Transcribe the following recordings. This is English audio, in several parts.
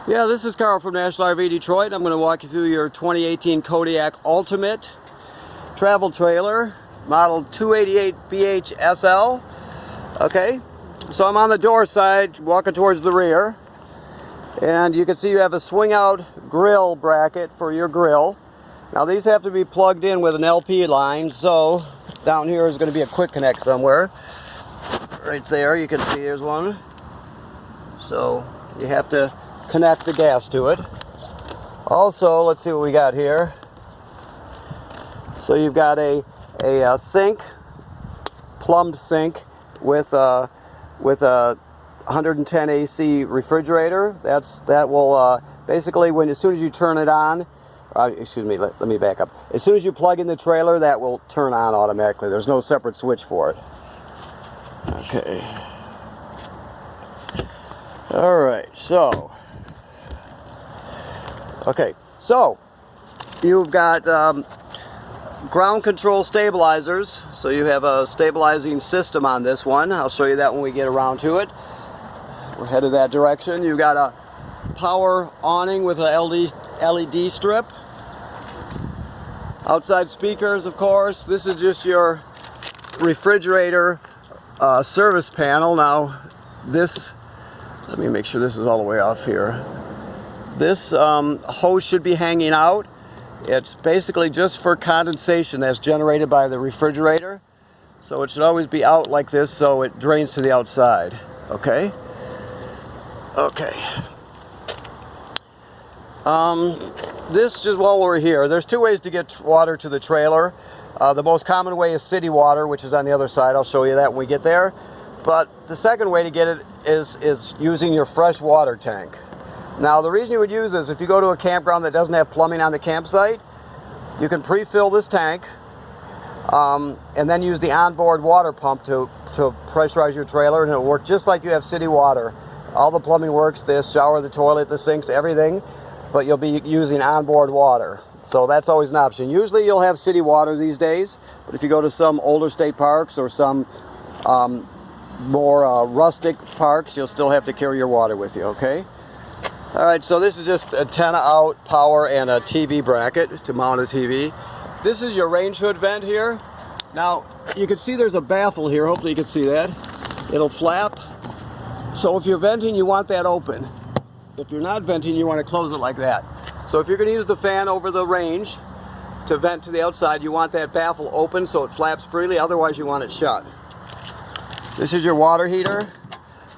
Yeah, this is Carl from National RV Detroit. I'm going to walk you through your 2018 Kodiak Ultimate travel trailer, model 288BH SL. Okay, so I'm on the door side, walking towards the rear, and you can see you have a swing-out grill bracket for your grill. Now these have to be plugged in with an LP line, so down here is going to be a quick connect somewhere. Right there, you can see there's one. So you have to connect the gas to it. Also, let's see what we got here. So you've got a sink, plumbed sink with a 110 AC refrigerator. That will basically, as soon as you turn it on, excuse me, let me back up. As soon as you plug in the trailer, that will turn on automatically. There's no separate switch for it. Okay. All right. So you've got ground control stabilizers. So you have a stabilizing system on this one. I'll show you that when we get around to it. We're headed that direction. You've got a power awning with a LED strip. Outside speakers, of course. This is just your refrigerator service panel. Now this, let me make sure this is all the way off here. This hose should be hanging out. It's basically just for condensation that's generated by the refrigerator. So it should always be out like this so it drains to the outside. Okay? Okay. This, just while we're here, there's two ways to get water to the trailer. The most common way is city water, which is on the other side. I'll show you that when we get there. But the second way to get it is using your fresh water tank. Now, the reason you would use this, if you go to a campground that doesn't have plumbing on the campsite, you can pre-fill this tank and then use the onboard water pump to pressurize your trailer, and it'll work just like you have city water. All the plumbing works, the shower, the toilet, the sinks, everything, but you'll be using onboard water. So that's always an option. Usually you'll have city water these days, but if you go to some older state parks or some more rustic parks, you'll still have to carry your water with you, okay? All right, so this is just antenna out, power, and a TV bracket to mount a TV. This is your range hood vent here. Now, you can see there's a baffle here. Hopefully you can see that. It'll flap. So if you're venting, you want that open. If you're not venting, you want to close it like that. So if you're going to use the fan over the range to vent to the outside, you want that baffle open so it flaps freely. Otherwise, you want it shut. This is your water heater.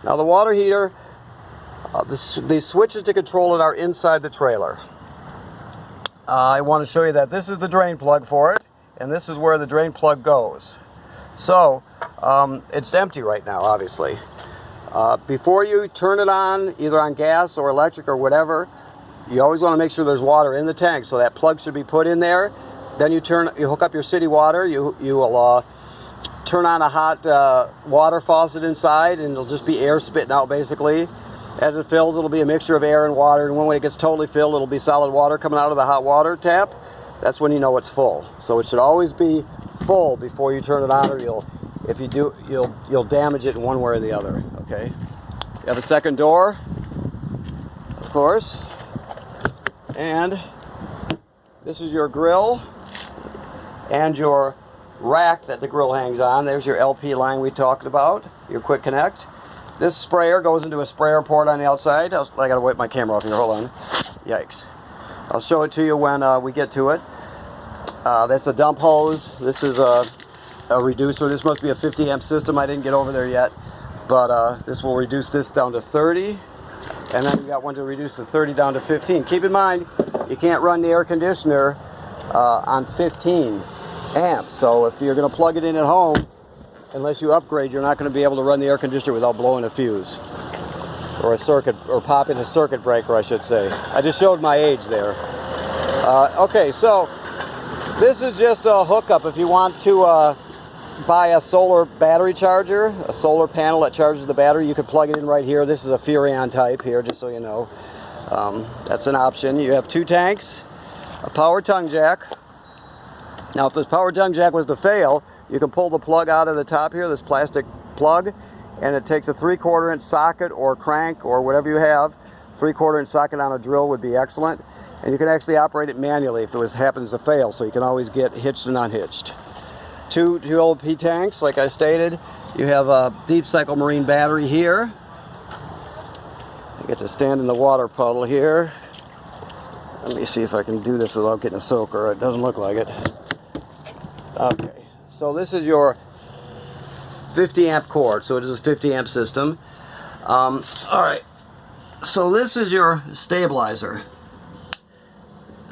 Now, the water heater, the switches to control it are inside the trailer. I want to show you that this is the drain plug for it, and this is where the drain plug goes. So it's empty right now, obviously. Before you turn it on, either on gas or electric or whatever, you always want to make sure there's water in the tank. So that plug should be put in there. Then you hook up your city water. You will turn on a hot water faucet inside, and it'll just be air spitting out basically. As it fills, it'll be a mixture of air and water, and when it gets totally filled, it'll be solid water coming out of the hot water tap. That's when you know it's full. So it should always be full before you turn it on, or if you do, you'll damage it in one way or the other. Okay. You have a second door, of course, and this is your grill and your rack that the grill hangs on. There's your LP line we talked about, your quick connect. This sprayer goes into a sprayer port on the outside. I gotta wipe my camera off here, hold on. Yikes. I'll show it to you when we get to it. That's a dump hose. This is a reducer. This must be a 50 amp system. I didn't get over there yet. But this will reduce this down to 30. And then you got one to reduce the 30 down to 15. Keep in mind, you can't run the air conditioner on 15 amps. So if you're gonna plug it in at home, unless you upgrade, you're not going to be able to run the air conditioner without blowing a fuse or a circuit, or popping a circuit breaker, I should say. I just showed my age there. Okay, so this is just a hookup. If you want to buy a solar battery charger, a solar panel that charges the battery, you could plug it in right here. This is a Furrion type here, just so you know. That's an option. You have two tanks, a power tongue jack. Now, if this power tongue jack was to fail, you can pull the plug out of the top here, this plastic plug, and it takes a 3/4 inch socket or crank or whatever you have, 3/4 inch socket on a drill would be excellent. And you can actually operate it manually if it happens to fail, so you can always get hitched and unhitched. Two LP tanks, like I stated. You have a deep cycle marine battery here. I get to stand in the water puddle here. Let me see if I can do this without getting a soaker. It doesn't look like it. Okay, so this is your 50 amp cord, so it is a 50 amp system. Alright, so this is your stabilizer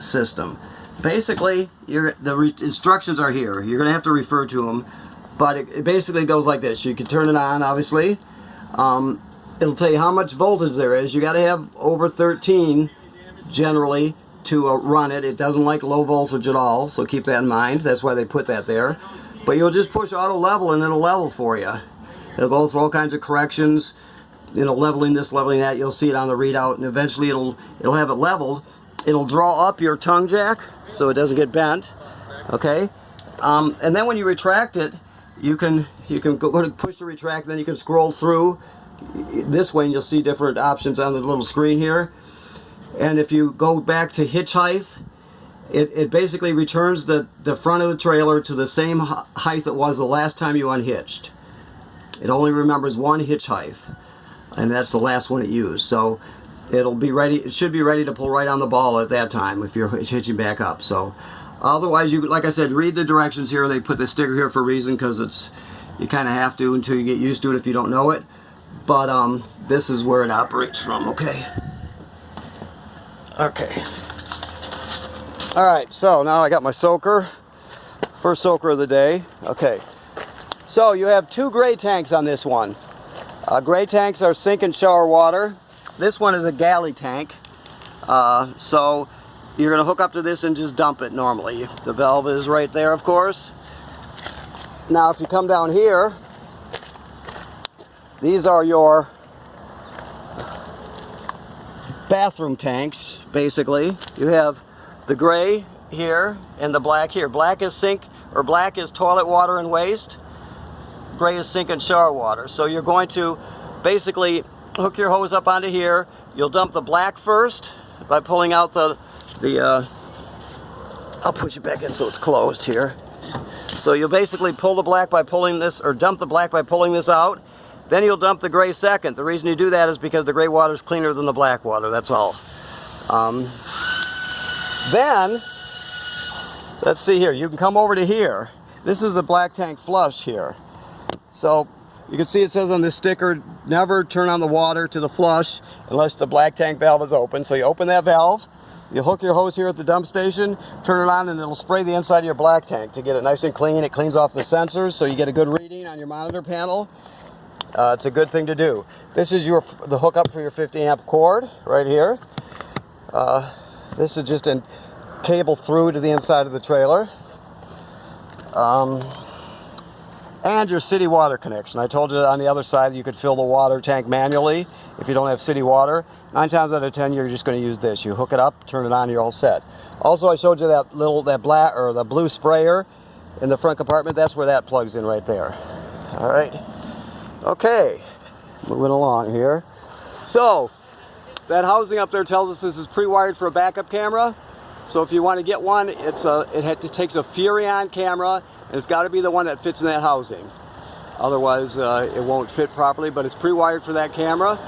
system. Basically, the instructions are here. You're going to have to refer to them, but it basically goes like this. You can turn it on, obviously. It'll tell you how much voltage there is. You got to have over 13 generally to run it. It doesn't like low voltage at all, so keep that in mind. That's why they put that there. But you'll just push auto level and it'll level for you. It'll go through all kinds of corrections, you know, leveling this, leveling that. You'll see it on the readout, and eventually it'll have it leveled. It'll draw up your tongue jack so it doesn't get bent. Okay, and then when you retract it, you can go to push to retract. Then you can scroll through this way, and you'll see different options on the little screen here. And if you go back to hitch height, it basically returns the front of the trailer to the same height it was the last time you unhitched. It only remembers one hitch height, and that's the last one it used. So it'll be ready. It should be ready to pull right on the ball at that time if you're hitching back up. So otherwise, you, like I said, read the directions here. They put the sticker here for a reason, because you kind of have to until you get used to it if you don't know it. But this is where it operates from. Okay. Alright, so now I got my soaker. First soaker of the day. Okay. So you have two gray tanks on this one. Gray tanks are sink and shower water. This one is a galley tank. So you're going to hook up to this and just dump it normally. The valve is right there, of course. Now if you come down here, these are your bathroom tanks, basically. You have the gray here and the black here. Black is sink, or black is toilet water and waste. Gray is sink and shower water. So you're going to basically hook your hose up onto here. You'll dump the black first by pulling out the I'll push it back in so it's closed here. So you'll basically pull the black by pulling this, or dump the black by pulling this out. Then you'll dump the gray second. The reason you do that is because the gray water is cleaner than the black water, that's all. Then, let's see here, you can come over to here. This is the black tank flush here. So, you can see it says on this sticker, never turn on the water to the flush unless the black tank valve is open. So you open that valve, you hook your hose here at the dump station, turn it on, and it'll spray the inside of your black tank to get it nice and clean. It cleans off the sensors so you get a good reading on your monitor panel. It's a good thing to do. This is the hookup for your 50 amp cord right here. This is just a cable through to the inside of the trailer. And your city water connection. I told you on the other side you could fill the water tank manually if you don't have city water. 9 times out of 10 you're just going to use this. You hook it up, turn it on, you're all set. Also, I showed you that black or the blue sprayer in the front compartment. That's where that plugs in right there. All right. Okay, moving along here. So, that housing up there tells us this is pre-wired for a backup camera. So if you want to get one, it takes a Furrion camera, and it's got to be the one that fits in that housing. Otherwise, it won't fit properly, but it's pre-wired for that camera.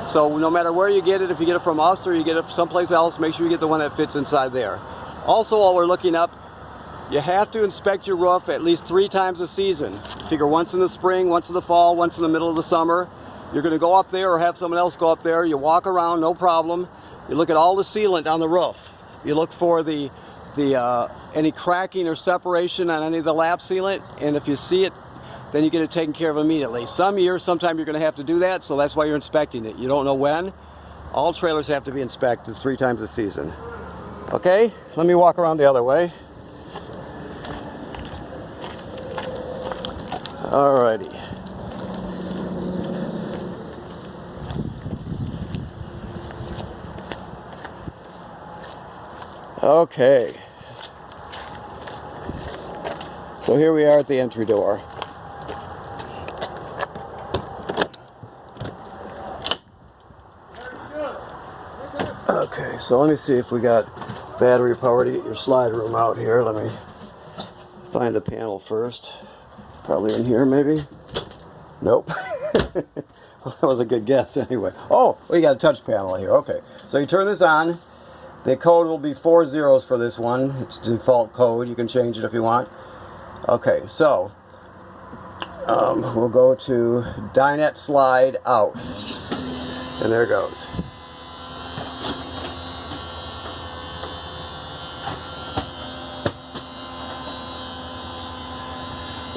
So no matter where you get it, if you get it from us or you get it someplace else, make sure you get the one that fits inside there. Also, while we're looking up, you have to inspect your roof at least 3 times a season. Figure once in the spring, once in the fall, once in the middle of the summer. You're going to go up there or have someone else go up there. You walk around, no problem. You look at all the sealant on the roof. You look for any cracking or separation on any of the lap sealant, and if you see it, then you get it taken care of immediately. Some years, sometime you're going to have to do that, so that's why you're inspecting it. You don't know when. All trailers have to be inspected 3 times a season. Okay, let me walk around the other way. Alrighty. Okay. So here we are at the entry door. Okay, so let me see if we got battery power to get your slide room out here. Let me find the panel first. Probably in here, maybe. Nope. Well, that was a good guess anyway. Oh, we got a touch panel here. Okay, so you turn this on. The code will be 4 zeros for this one. It's default code. You can change it if you want. Okay, so we'll go to dinette slide out. And there it goes.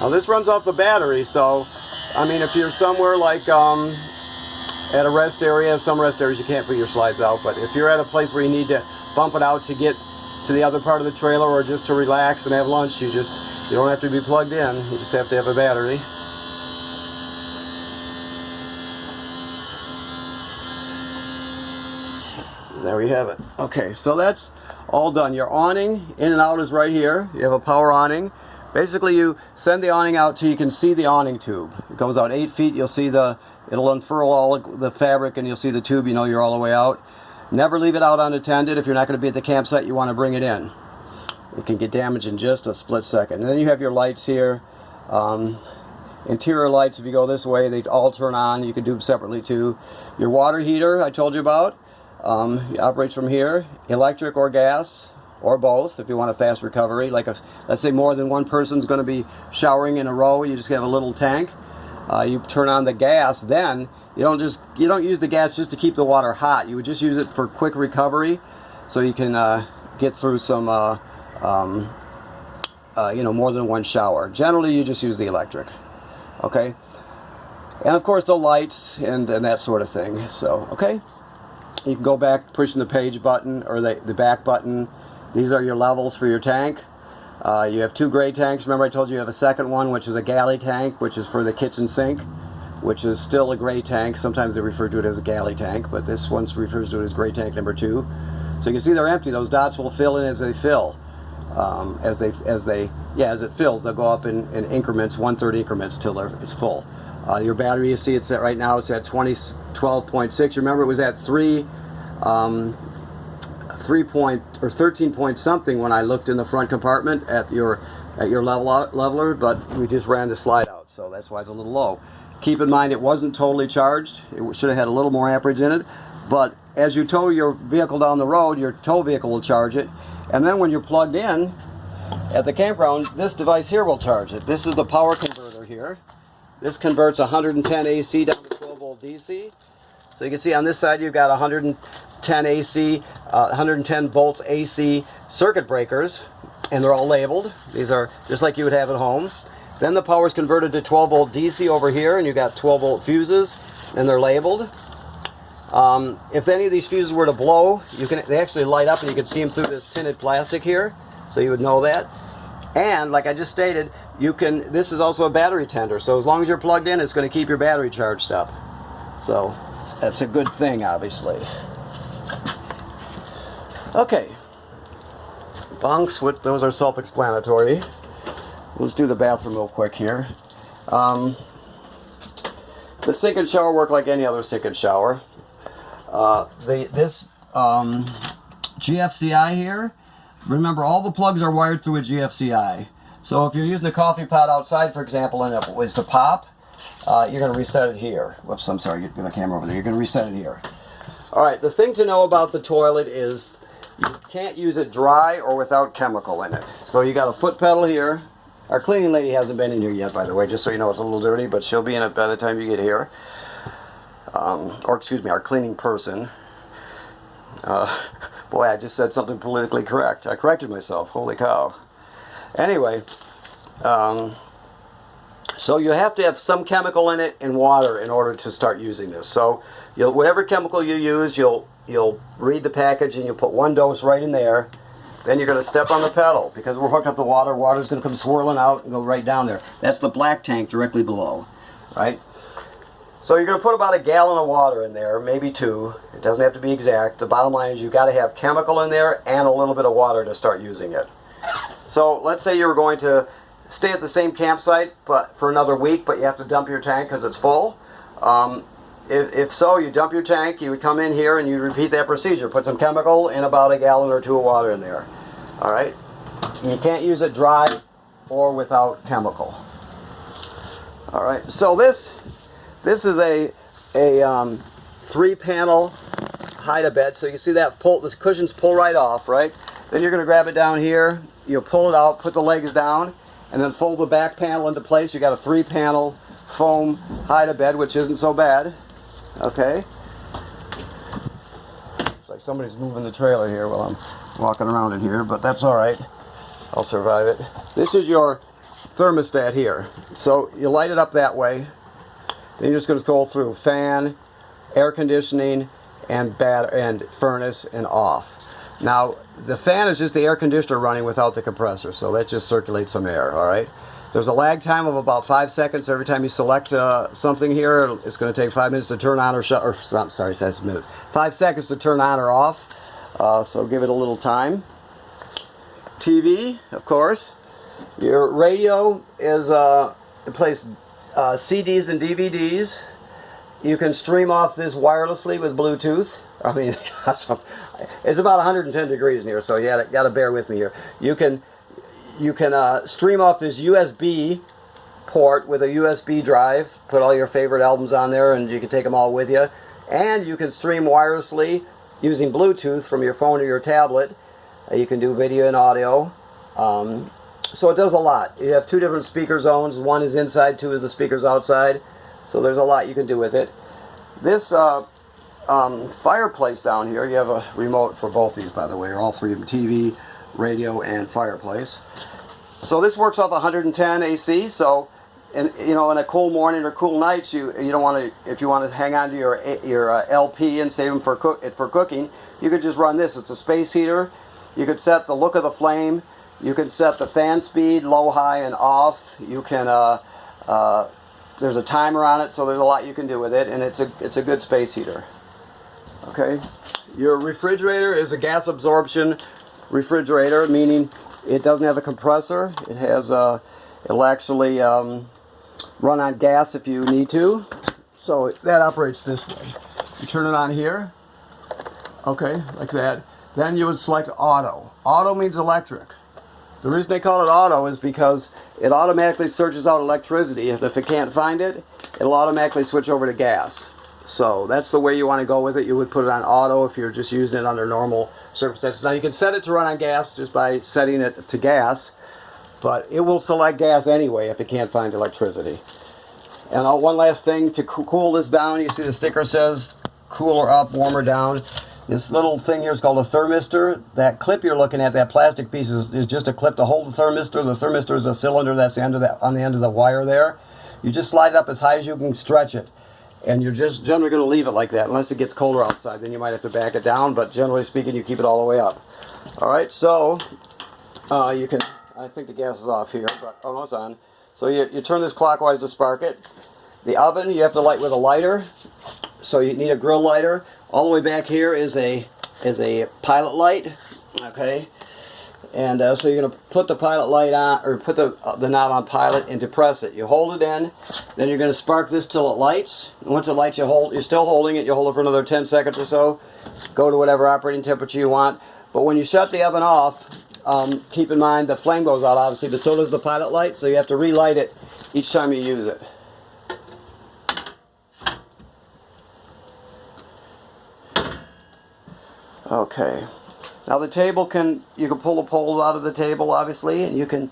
Now this runs off the battery, so I mean if you're somewhere like at a rest area, some rest areas you can't put your slides out, but if you're at a place where you need to bump it out to get to the other part of the trailer or just to relax and have lunch, you don't have to be plugged in, you just have to have a battery. There we have it. Okay, so that's all done. Your awning in and out is right here. You have a power awning. Basically you send the awning out till you can see the awning tube. It goes out 8 feet, you'll see it'll unfurl all the fabric and you'll see the tube, you know you're all the way out. Never leave it out unattended. If you're not going to be at the campsite, you want to bring it in. It can get damaged in just a split second. And then you have your lights here. Interior lights, if you go this way, they all turn on. You can do them separately too. Your water heater, I told you about. It operates from here. Electric or gas, or both, if you want a fast recovery. Like let's say more than one person's going to be showering in a row, you just have a little tank. You turn on the gas, then you don't use the gas just to keep the water hot. You would just use it for quick recovery, so you can get through some more than one shower. Generally, you just use the electric. Okay, and of course the lights and that sort of thing. So okay, you can go back pushing the page button or the back button. These are your levels for your tank. You have 2 gray tanks. Remember I told you have a second one, which is a galley tank, which is for the kitchen sink, which is still a gray tank. Sometimes they refer to it as a galley tank, but this one refers to it as gray tank number 2. So you can see they're empty. Those dots will fill in as they fill. As it fills, they'll go up in increments, 1/3 increments till it's full. Your battery, you see it's at right now, it's at 12.6. Remember it was at 13 point something when I looked in the front compartment at your leveler, but we just ran the slide out, so that's why it's a little low. Keep in mind it wasn't totally charged. It should have had a little more amperage in it, but as you tow your vehicle down the road, your tow vehicle will charge it, and then when you're plugged in at the campground, this device here will charge it. This is the power converter here. This converts 110 AC down to 12 volt DC. So you can see on this side you've got 110 AC, 110 volts AC circuit breakers, and they're all labeled. These are just like you would have at home. Then the power is converted to 12 volt DC over here, and you've got 12 volt fuses, and they're labeled. If any of these fuses were to blow, they actually light up, and you can see them through this tinted plastic here, so you would know that. And like I just stated, this is also a battery tender, so as long as you're plugged in, it's going to keep your battery charged up. So that's a good thing, obviously. Okay, bunks, those are self-explanatory. Let's do the bathroom real quick here. The sink and shower work like any other sink and shower. This GFCI here, remember all the plugs are wired through a GFCI. So if you're using a coffee pot outside, for example, and it was to pop, you're going to reset it here. Whoops, I'm sorry, get my camera over there. You're going to reset it here. Alright, the thing to know about the toilet is you can't use it dry or without chemical in it. So you got a foot pedal here. Our cleaning lady hasn't been in here yet, by the way, just so you know it's a little dirty, but she'll be in it by the time you get here. Or excuse me, our cleaning person. Boy, I just said something politically correct. I corrected myself. Holy cow. Anyway, so you have to have some chemical in it and water in order to start using this. So whatever chemical you use, you'll read the package and you'll put 1 dose right in there. Then you're going to step on the pedal. Because we're hooked up to water, water's going to come swirling out and go right down there. That's the black tank directly below, right? So you're going to put about 1 gallon of water in there, maybe 2. It doesn't have to be exact. The bottom line is you've got to have chemical in there and a little bit of water to start using it. So let's say you were going to stay at the same campsite but for another week, but you have to dump your tank because it's full. if so, you dump your tank, you would come in here and you repeat that procedure. Put some chemical and about a gallon or two of water in there. All right? You can't use it dry or without chemical. All right, so this is a 3-panel hide-a-bed. So you see that this cushions pull right off, right? Then you're going to grab it down here, you'll pull it out, put the legs down, and then fold the back panel into place. You got a 3-panel foam hide-a-bed, which isn't so bad. Okay. It's like somebody's moving the trailer here while I'm walking around in here, but that's all right. I'll survive it. This is your thermostat here. So you light it up that way. Then you're just going to scroll through fan, air conditioning, and furnace and off. Now the fan is just the air conditioner running without the compressor, so that just circulates some air. All right. There's a lag time of about 5 seconds every time you select something here. It's going to take 5 minutes to turn on or shut. Or I'm sorry, 6 minutes. 5 seconds to turn on or off. So give it a little time. TV, of course. Your radio is it plays CDs and DVDs. You can stream off this wirelessly with Bluetooth. I mean, it's about 110 degrees in here, so you got to bear with me here. You can stream off this USB port with a USB drive. Put all your favorite albums on there, and you can take them all with you. And you can stream wirelessly using Bluetooth from your phone or your tablet. You can do video and audio. So it does a lot. You have 2 different speaker zones. 1 is inside, 2 is the speakers outside. So there's a lot you can do with it. This fireplace down here, you have a remote for both these, by the way, or all 3 of them: TV, radio, and fireplace. So this works off 110 AC. So, in a cool morning or cool nights, you don't want to, if you want to hang on to your LP and save them for cooking, you could just run this. It's a space heater. You could set the look of the flame. You can set the fan speed, low, high, and off. You can there's a timer on it, so there's a lot you can do with it, and it's a good space heater. Okay, your refrigerator is a gas absorption refrigerator, meaning it doesn't have a compressor. It has it'll actually run on gas if you need to. So that operates this way. You turn it on here. Okay, like that. Then you would select auto. Auto means electric. The reason they call it auto is because it automatically searches out electricity. If it can't find it, it'll automatically switch over to gas. So that's the way you want to go with it. You would put it on auto if you're just using it under normal circumstances. Now you can set it to run on gas just by setting it to gas, but it will select gas anyway if it can't find electricity. And one last thing to cool this down, you see the sticker says cooler up, warmer down. This little thing here is called a thermistor. That clip you're looking at, that plastic piece, is just a clip to hold the thermistor. The thermistor is a cylinder that's on the end of the wire there. You just slide it up as high as you can stretch it. And you're just generally going to leave it like that, unless it gets colder outside. Then you might have to back it down, but generally speaking, you keep it all the way up. All right, so you can, I think the gas is off here, but, oh no, it's on. So you turn this clockwise to spark it. The oven, you have to light with a lighter. So you need a grill lighter. All the way back here is a pilot light, okay? And so you're going to put the pilot light on, or put the knob on pilot and depress it. You hold it in, then you're going to spark this till it lights. And once it lights, you're still holding it. You hold it for another 10 seconds or so. Go to whatever operating temperature you want. But when you shut the oven off, keep in mind the flame goes out, obviously, but so does the pilot light, so you have to relight it each time you use it. Okay. Now the table you can pull the poles out of the table, obviously, and you can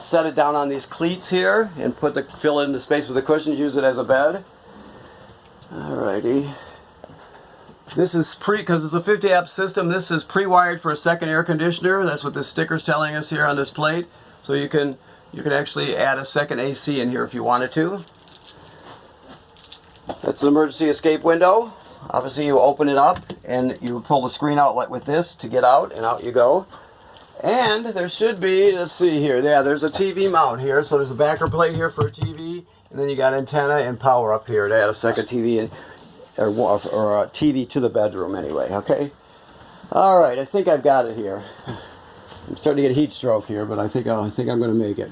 set it down on these cleats here and fill in the space with the cushions. Use it as a bed. Alrighty. This is because it's a 50 amp system. This is pre-wired for a second air conditioner. That's what this sticker's telling us here on this plate. So you can actually add a second AC in here if you wanted to. That's an emergency escape window. Obviously you open it up and you pull the screen outlet with this to get out, and out you go. And there should be, let's see here, yeah, there's a TV mount here. So there's a backer plate here for a TV, and then you got antenna and power up here to add a second TV or a TV to the bedroom anyway, okay? All right, I think I've got it here. I'm starting to get a heat stroke here, but I think I'm going to make it.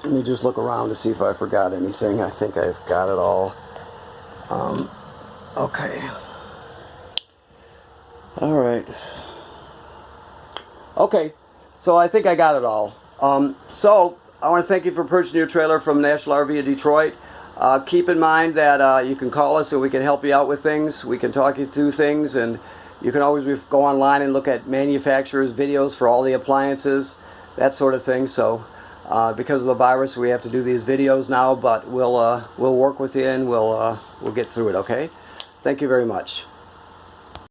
Let me just look around to see if I forgot anything. I think I've got it all. Okay. All right. Okay, so I think I got it all. So I want to thank you for purchasing your trailer from National RV in Detroit. Keep in mind that you can call us so we can help you out with things. We can talk you through things, and you can always go online and look at manufacturers' videos for all the appliances, that sort of thing. So because of the virus, we have to do these videos now, but we'll work with you and we'll get through it. Okay? Thank you very much.